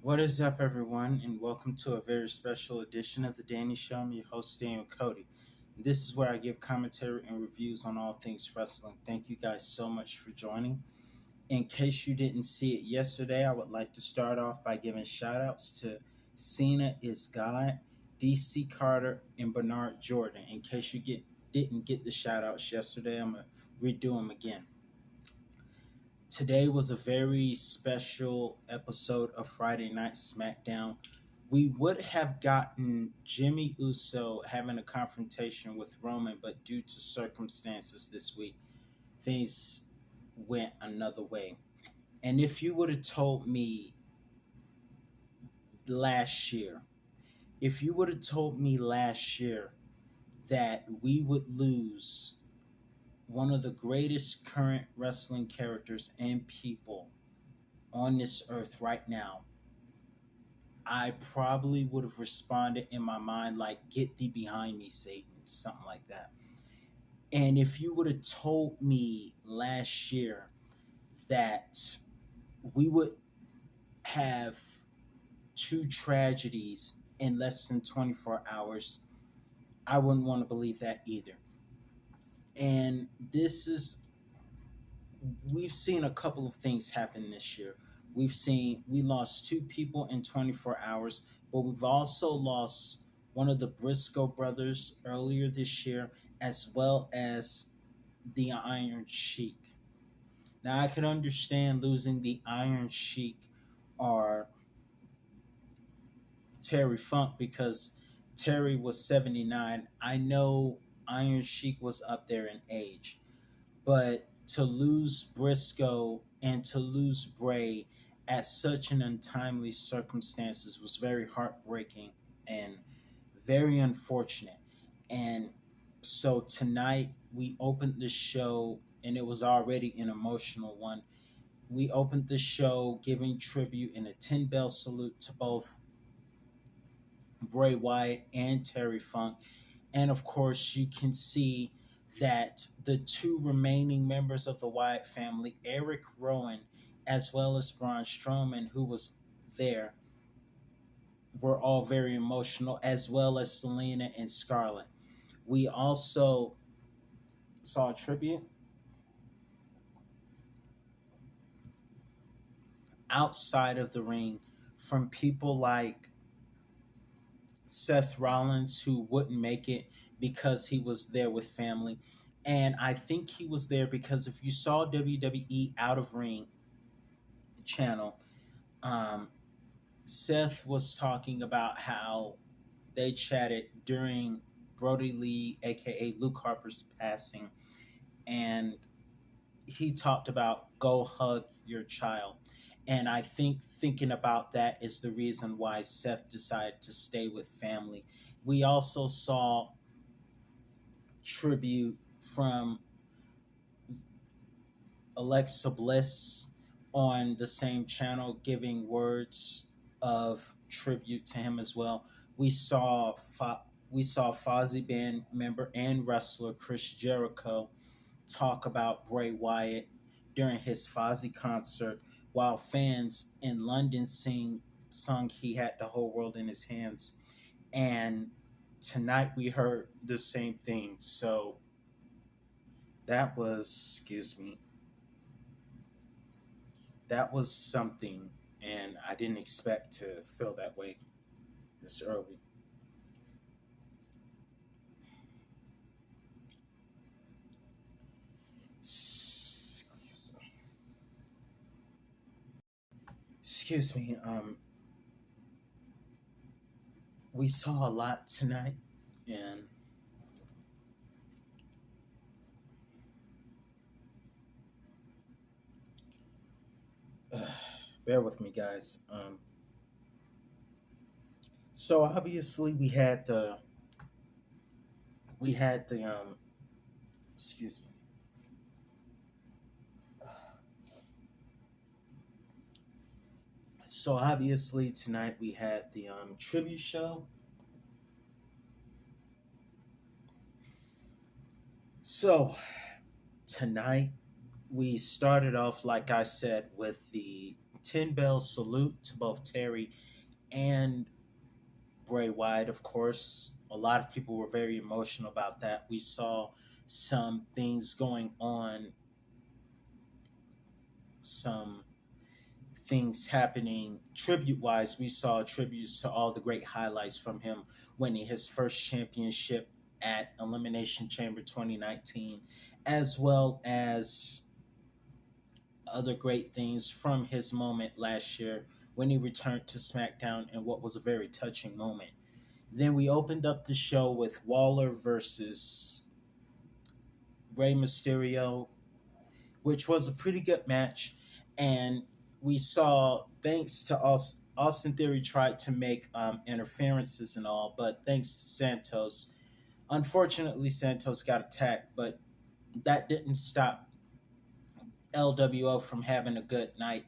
What is up, everyone, and welcome to a very special edition of The Danny Show. I'm your host, Daniel Cody. This is where I give commentary and reviews on all things wrestling. Thank you guys so much for joining. In case you didn't see it yesterday, I would like to start off by giving shout outs to Cena is God, DC Carter, and Bernard Jordan. In case you didn't get the shout outs yesterday, I'm going to redo them again. Today was a very special episode of Friday Night Smackdown. We would have gotten Jimmy Uso having a confrontation with Roman, but due to circumstances this week, things went another way. And if you would have told me last year, if you would have told me last year that we would lose one of the greatest current wrestling characters and people on this earth right now, I probably would have responded in my mind like, "Get thee behind me, Satan," something like that. And if you would have told me last year that we would have two tragedies in less than 24 hours, I wouldn't want to believe that either. And we've seen a couple of things happen this year. We lost two people in 24 hours, but we've also lost one of the Briscoe brothers earlier this year, as well as the Iron Sheik. Now, I can understand losing the Iron Sheik or Terry Funk because Terry was 79. I know Iron Sheik was up there in age, but to lose Briscoe and to lose Bray at such an untimely circumstances was very heartbreaking and very unfortunate. And so tonight we opened the show, and it was already an emotional one. We opened the show giving tribute and a 10-bell salute to both Bray Wyatt and Terry Funk. And of course, you can see that the two remaining members of the Wyatt family, Eric Rowan as well as Braun Strowman, who was there, were all very emotional, as well as Selena and Scarlett. We also saw a tribute outside of the ring from people like Seth Rollins, who wouldn't make it because he was there with family. And I think he was there because if you saw WWE Out of Ring channel, um, Seth was talking about how they chatted during Brody Lee, aka Luke Harper's passing, and he talked about go hug your child. And I think thinking about that is the reason why Seth decided to stay with family. We also saw tribute from Alexa Bliss on the same channel, giving words of tribute to him as well. We saw Fozzy band member and wrestler Chris Jericho talk about Bray Wyatt during his Fozzy concert, while fans in London sung "He Had the Whole World in His Hands." And tonight we heard the same thing. So that was, excuse me, that was something, and I didn't expect to feel that way this early. S- Excuse me. We saw a lot tonight, and uh, bear with me, guys. So obviously we had the excuse me. So obviously tonight we had the tribute show. So tonight we started off, like I said, with the 10 bell salute to both Terry and Bray Wyatt, of course. A lot of people were very emotional about that. We saw some things going on, some things happening tribute wise. We saw tributes to all the great highlights from him winning his first championship at Elimination Chamber 2019, as well as other great things from his moment last year when he returned to SmackDown and what was a very touching moment. Then we opened up the show with Waller versus Rey Mysterio, which was a pretty good match. And we saw, thanks to Austin Theory tried to make interferences and all, but thanks to Santos, unfortunately, Santos got attacked, but that didn't stop LWO from having a good night,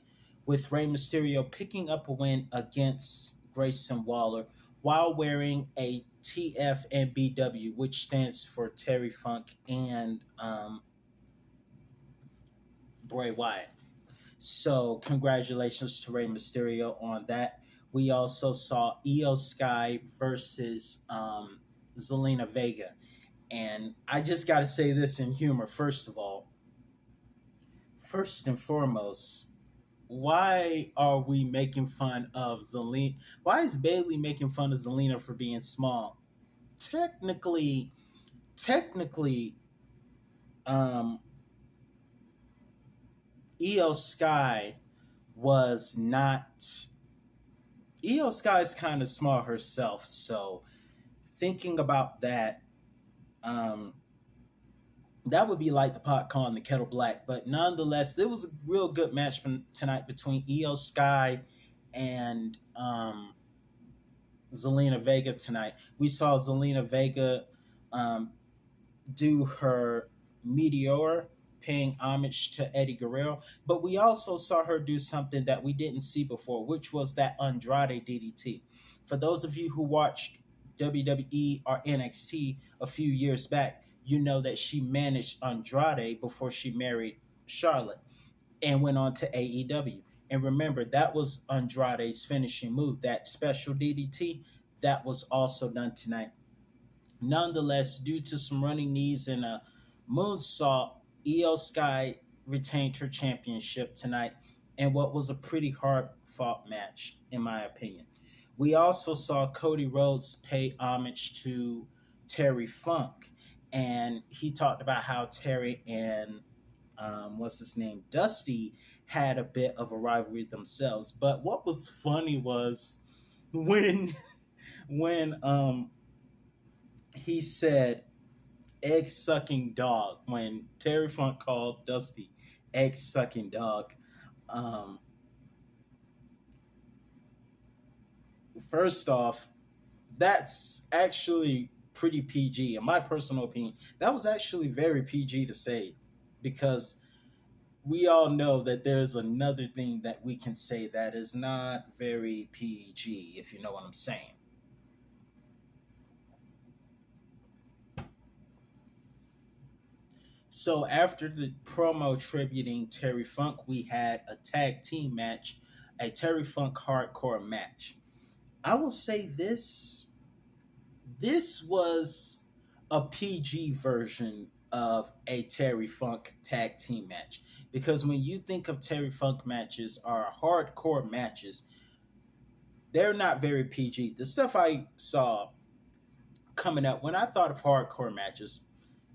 with Rey Mysterio picking up a win against Grayson Waller while wearing a TF and BW, which stands for Terry Funk and Bray Wyatt. So congratulations to Rey Mysterio on that. We also saw Io Sky versus Zelina Vega. And I just got to say this in humor, first of all. First and foremost, why are we making fun of Zelina? Why is Bailey making fun of Zelina for being small? Technically, technically, um, Io Sky was not. Io Sky's kind of small herself, so thinking about that, um, that would be like the pot calling the kettle black. But nonetheless, there was a real good match from tonight between Io Sky and Zelina Vega tonight. We saw Zelina Vega um, do her Meteor, paying homage to Eddie Guerrero, but we also saw her do something that we didn't see before, which was that Andrade DDT. For those of you who watched WWE or NXT a few years back, you know that she managed Andrade before she married Charlotte and went on to AEW. And remember, that was Andrade's finishing move, that special DDT that was also done tonight. Nonetheless, due to some running knees and a moonsault, Io Sky retained her championship tonight in what was a pretty hard fought match, in my opinion. We also saw Cody Rhodes pay homage to Terry Funk, and he talked about how Terry and what's his name, Dusty, had a bit of a rivalry themselves. But what was funny was when when he said egg sucking dog when Terry Funk called Dusty egg sucking dog. Um, First off, that's actually pretty PG. In my personal opinion, that was actually very PG to say because we all know that there's another thing that we can say that is not very PG, if you know what I'm saying. So after the promo tributing Terry Funk, we had a tag team match, a Terry Funk hardcore match. I will say this: This was a PG version of a Terry Funk tag team match, because when you think of Terry Funk matches or hardcore matches, they're not very PG. The stuff I saw coming up when I thought of hardcore matches,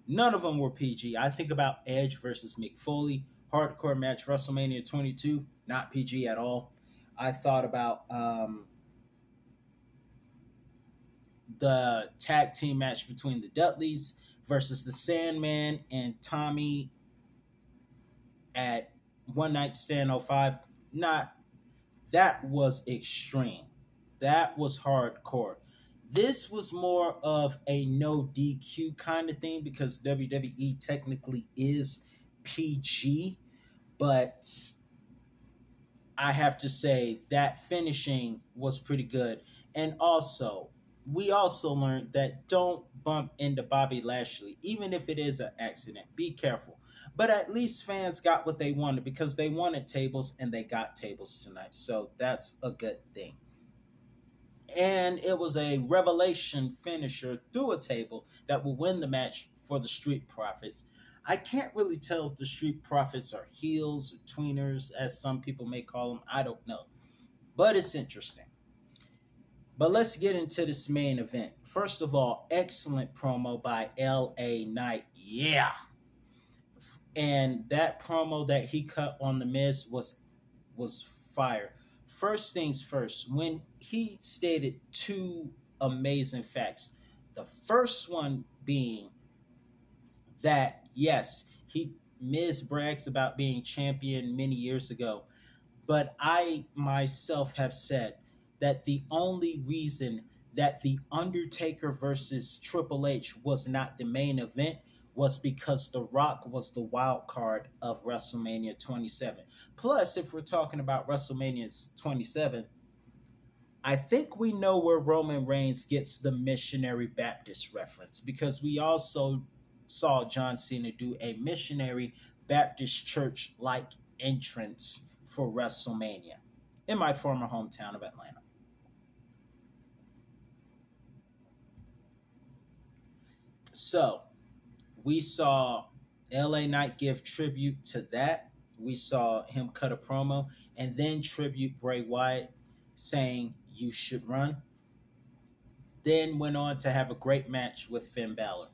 none of them were PG. I think about Edge versus Mick Foley, hardcore match, WrestleMania 22, not PG at all. I thought about the tag team match between the Dudleys versus the Sandman and Tommy at One Night Stand '05. Not That was extreme. That was hardcore. This was more of a no DQ kind of thing because WWE technically is PG, but I have to say that finishing was pretty good. And also, we also learned that don't bump into Bobby Lashley, even if it is an accident. Be careful. But at least fans got what they wanted because they wanted tables and they got tables tonight. So that's a good thing. And it was a revelation finisher through a table that will win the match for the Street Profits. I can't really tell if the Street Profits are heels or tweeners, as some people may call them. I don't know. But it's interesting. But let's get into this main event. First of all, excellent promo by LA Knight. Yeah. And that promo that he cut on the Miz was fire. First things first, when he stated two amazing facts. The first one being that yes, he Miz brags about being champion many years ago, but I myself have said that the only reason that the Undertaker versus Triple H was not the main event was because The Rock was the wild card of WrestleMania 27. Plus, if we're talking about WrestleMania 27, I think we know where Roman Reigns gets the missionary Baptist reference because we also saw John Cena do a missionary Baptist church like entrance for WrestleMania in my former hometown of Atlanta. So we saw LA Knight give tribute to that. We saw him cut a promo and then tribute Bray Wyatt saying, "You should run." Then went on to have a great match with Finn Balor.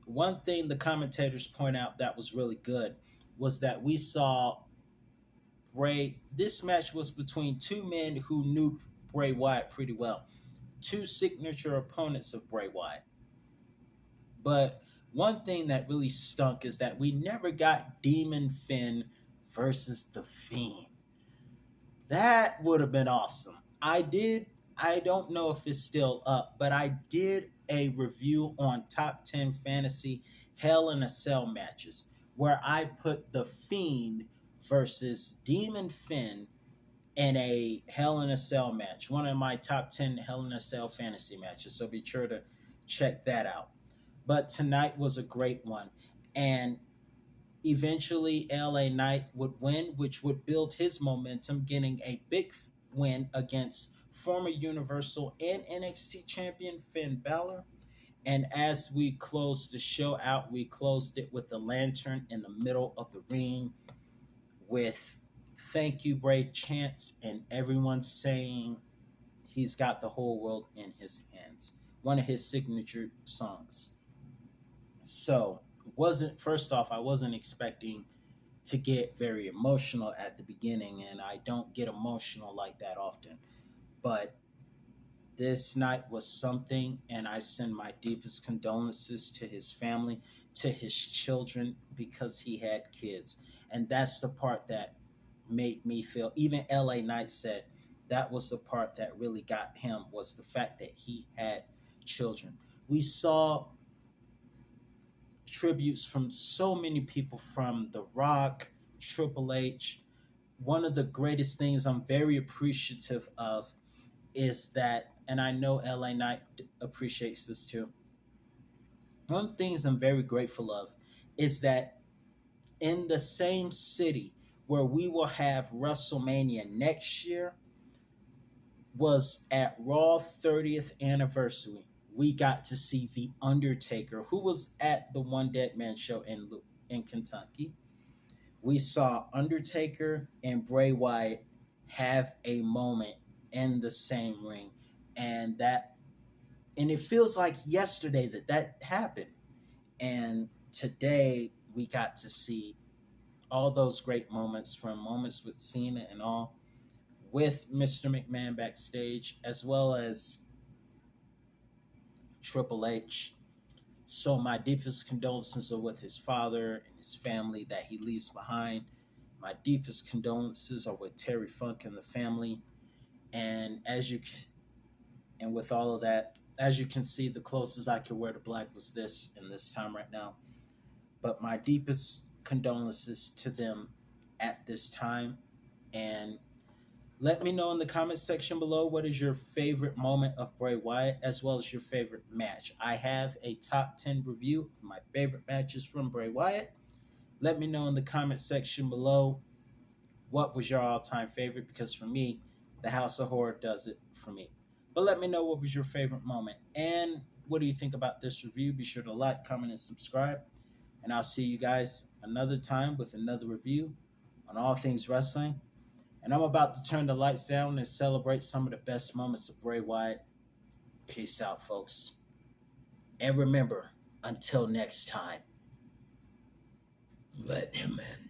One thing the commentators point out that was really good was that we saw This match was between two men who knew Bray Wyatt pretty well, two signature opponents of Bray Wyatt. But one thing that really stunk is that we never got Demon Finn versus the Fiend. That would have been awesome. I don't know if it's still up, but I did a review on top 10 fantasy Hell in a Cell matches where I put the Fiend versus Demon Finn in a Hell in a Cell match, one of my top 10 Hell in a Cell fantasy matches. So be sure to check that out. But tonight was a great one. And eventually, LA Knight would win, which would build his momentum, getting a big win against former Universal and NXT champion Finn Balor. And as we closed the show out, we closed it with the lantern in the middle of the ring with "Thank you, Bray" chants and everyone saying he's got the whole world in his hands. One of his signature songs. So, wasn't first off, I wasn't expecting to get very emotional at the beginning, and I don't get emotional like that often. But this night was something, and I send my deepest condolences to his family, to his children, because he had kids. And that's the part that made me feel, even LA Knight said that was the part that really got him, was the fact that he had children. We saw tributes from so many people, from The Rock, Triple H. One of the greatest things I'm very appreciative of is that, and I know LA Knight appreciates this too. One of the things I'm very grateful of is that in the same city where we will have WrestleMania next year was at Raw 30th anniversary. we got to see the Undertaker, who was at the One Dead Man show in Kentucky. We saw Undertaker and Bray Wyatt have a moment in the same ring, and it feels like yesterday that happened. And today we got to see all those great moments, from moments with Cena and all, with Mr. McMahon backstage, as well as Triple H. So my deepest condolences are with his father and his family that he leaves behind. My deepest condolences are with Terry Funk and the family. And and with all of that, as you can see, the closest I could wear to black was this in this time right now. But my deepest condolences to them at this time. And let me know in the comment section below, what is your favorite moment of Bray Wyatt, as well as your favorite match. I have a top 10 review of my favorite matches from Bray Wyatt. Let me know in the comment section below, what was your all-time favorite, because for me, the House of Horror does it for me. But let me know, what was your favorite moment, and what do you think about this review. Be sure to like, comment, and subscribe, and I'll see you guys another time with another review on all things wrestling. And I'm about to turn the lights down and celebrate some of the best moments of Bray Wyatt. Peace out, folks. And remember, until next time, let him in.